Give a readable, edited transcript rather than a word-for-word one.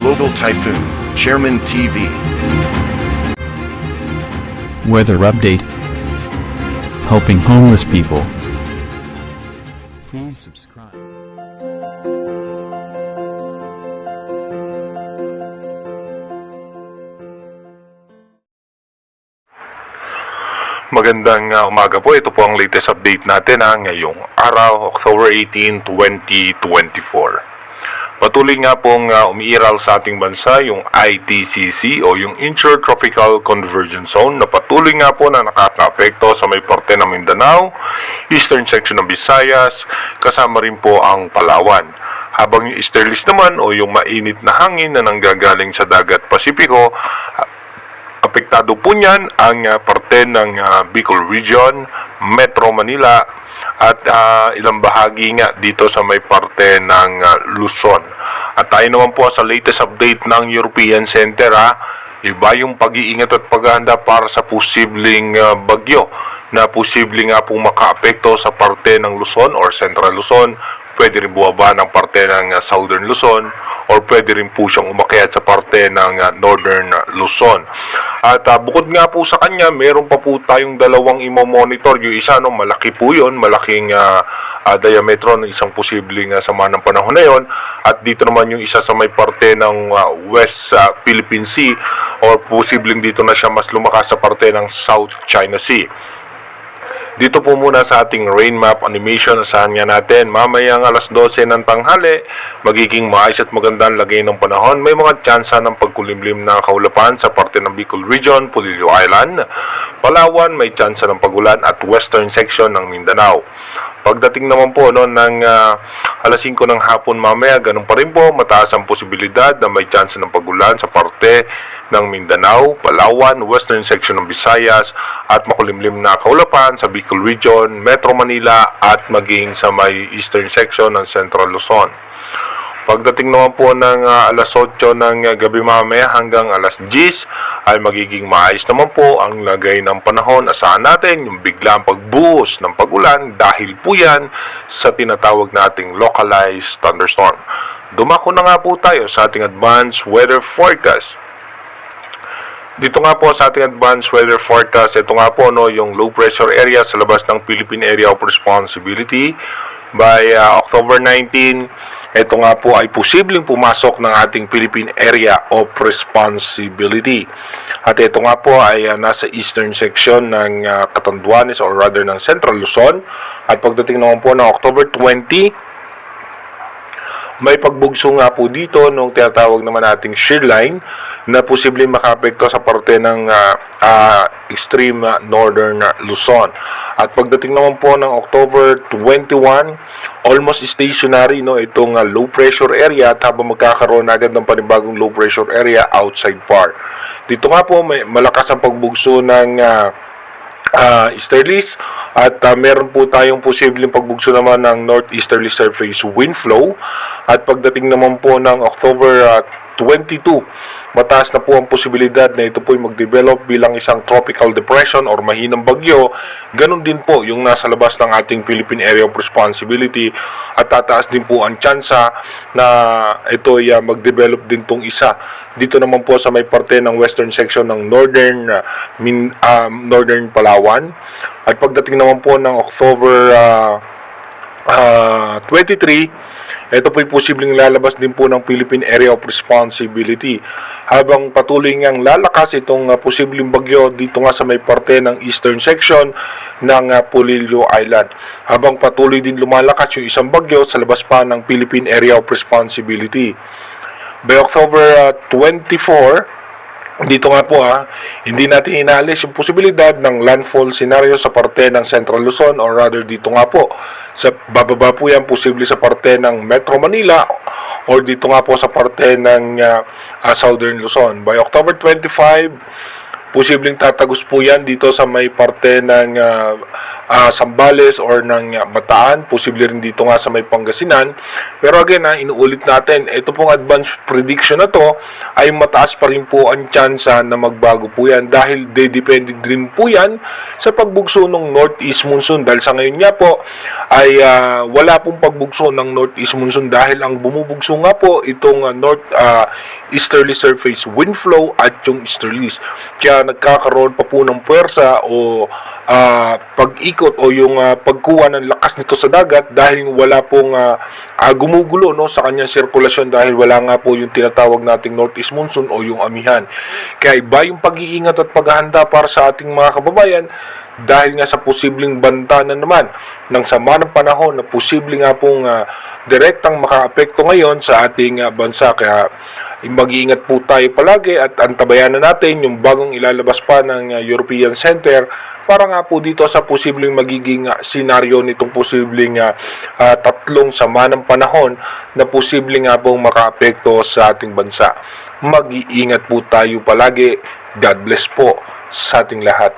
Global Typhoon, Chairman TV. Weather update. Helping homeless people. Please subscribe. Magandang umaga po. Ito po ang latest update natin ngayong araw, October 18, 2024. Patuloy nga pong umiiral sa ating bansa yung ITCZ o yung Intertropical Convergence Zone na patuloy nga po na nakakaapekto sa may parte ng Mindanao, eastern section ng Visayas, kasama rin po ang Palawan. Habang yung easterlies naman o yung mainit na hangin na nanggagaling sa dagat Pasipiko, apektado po niyan ang parte ng Bicol Region, Metro Manila at ilang bahagi nga dito sa may parte ng Luzon. At tayo naman po sa latest update ng European Center, iba yung pag-iingat at paghahanda para sa posibleng bagyo na posibleng nga pong makaapekto sa parte ng Luzon or Central Luzon. Pwede rin buwaba ng parte ng Southern Luzon or pwede rin po siyang umakyat sa parte ng Northern Luzon. At bukod nga po sa kanya, meron pa po tayong dalawang imo-monitor. Yung isa, malaki po yun, malaking diametro ng isang posibleng sama ng panahon na yun. At dito naman yung isa sa may parte ng West Philippine Sea or posibleng dito na siya mas lumakas sa parte ng South China Sea. Dito po muna sa ating rain map animation. Asahan nga natin mamayang alas 12 ng tanghali magiging maayos at magandang lagay ng panahon. May mga tsansa ng pagkulimlim na kaulapan sa parte ng Bicol Region, Polillo Island, Palawan, may tsansa ng pagulan at western section ng Mindanao. Pagdating naman po ng alas 5 ng hapon mamaya, ganun pa rin po, mataas ang posibilidad na may tsansa ng pagulan sa parte ng Mindanao, Palawan, western section ng Visayas at makulimlim na kaulapan sa Bicol Region, Metro Manila at maging sa may eastern section ng Central Luzon. Pagdating naman po ng alas 8 ng gabi mamaya hanggang alas 10 ay magiging maayos naman po ang lagay ng panahon. Asahan natin yung biglang pagbuhos ng pagulan dahil po yan sa tinatawag nating localized thunderstorm. Dumako na nga po tayo sa ating advanced weather forecast. Dito nga po sa ating advanced weather forecast, ito nga po yung low pressure area sa labas ng Philippine Area of Responsibility. By October 19, ito nga po ay posibleng pumasok ng ating Philippine Area of Responsibility. At ito nga po ay nasa eastern section ng Catanduanes or rather ng Central Luzon. At pagdating naman po ng October 20, may pagbugso nga po dito nung tinatawag naman nating shear line na posibleng makaapekto sa parte ng extreme northern Luzon. At pagdating naman po ng October 21, almost stationary itong low pressure area at habang magkakaroon agad ng panibagong low pressure area outside par. Dito nga po may malakas ang pagbugso ng easterlies at meron po tayong posibleng pagbugso naman ng northeasterly surface wind flow. At pagdating naman po ng October 22, mataas na po ang posibilidad na ito po ay mag-develop bilang isang tropical depression or mahinang bagyo. Ganon din po yung nasa labas ng ating Philippine Area of Responsibility at tataas din po ang tsansa na ito ay mag-develop din tong isa. Dito naman po sa may parte ng western section ng northern Palawan. At pagdating naman po ng October 23, ito po'y posibleng lalabas din po ng Philippine Area of Responsibility. Habang patuloy ngang lalakas itong posibleng bagyo dito nga sa may parte ng eastern section ng Polillo Island. Habang patuloy din lumalakas yung isang bagyo sa labas pa ng Philippine Area of Responsibility. By October 24, dito nga po hindi natin inaalis yung posibilidad ng landfall scenario sa parte ng Central Luzon or rather dito nga po sa bababa po yan posible sa parte ng Metro Manila or dito nga po sa parte ng Southern Luzon. By October 25, Posibleng tatagos po yan dito sa may parte ng Zambales or ng Bataan. Posible rin dito nga sa may Pangasinan. Pero again, inuulit natin, ito pong advanced prediction na to ay mataas pa rin po ang tsansa na magbago po yan dahil depende din po yan sa pagbugso ng northeast monsoon. Dahil sa ngayon nga po ay wala pong pagbugso ng northeast monsoon dahil ang bumubugso nga po itong easterly surface wind flow at yung easterlies. Kaya nagkakaroon pa po ng puwersa o pag-ikot o yung pagkuha ng lakas nito sa dagat dahil wala pong gumugulo no, sa kanyang sirkulasyon dahil wala nga po yung tinatawag nating northeast monsoon o yung amihan. Kaya iba yung pag-iingat at paghahanda para sa ating mga kababayan dahil nga sa posibleng banta na naman ng sama ng panahon na posibleng nga pong direktang makaapekto ngayon sa ating bansa. Kaya mag-iingat po tayo palagi at antabayan na natin yung bagong ilalabas pa ng European Center para nga po dito sa posibleng magiging senaryo nitong posibleng tatlong sama ng panahon na posibleng nga pong makaapekto sa ating bansa. Mag-iingat po tayo palagi. God bless po sa ating lahat.